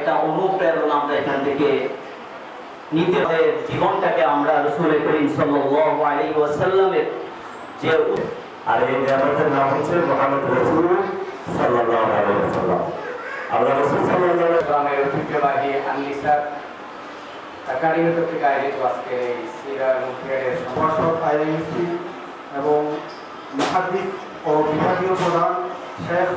একটা অনুপ্রেরণা আমরা এখান থেকে নিতে হবে। জীবনটাকে আমরা রাসূল করিম সাল্লাল্লাহু আলাইহি ওয়াসাল্লামের যে আর এই নিয়ামতের নাম হচ্ছে মুহাম্মদ রাসূল সাল্লাল্লাহু আলাইহি ওয়াসাল্লাম। আল্লাহ রাসূল সাল্লাল্লাহু আলাইহি ওয়াসাল্লামের ঐতিহ্যবাহী আন-নিসা একাডেমি কর্তৃক আয়োজিত আজকের এই সিরা মুফতিয়ারের সম্ভাষক আইএমসি এবং মুহাদ্দিস ও বিভাগীয় প্রধান শেখ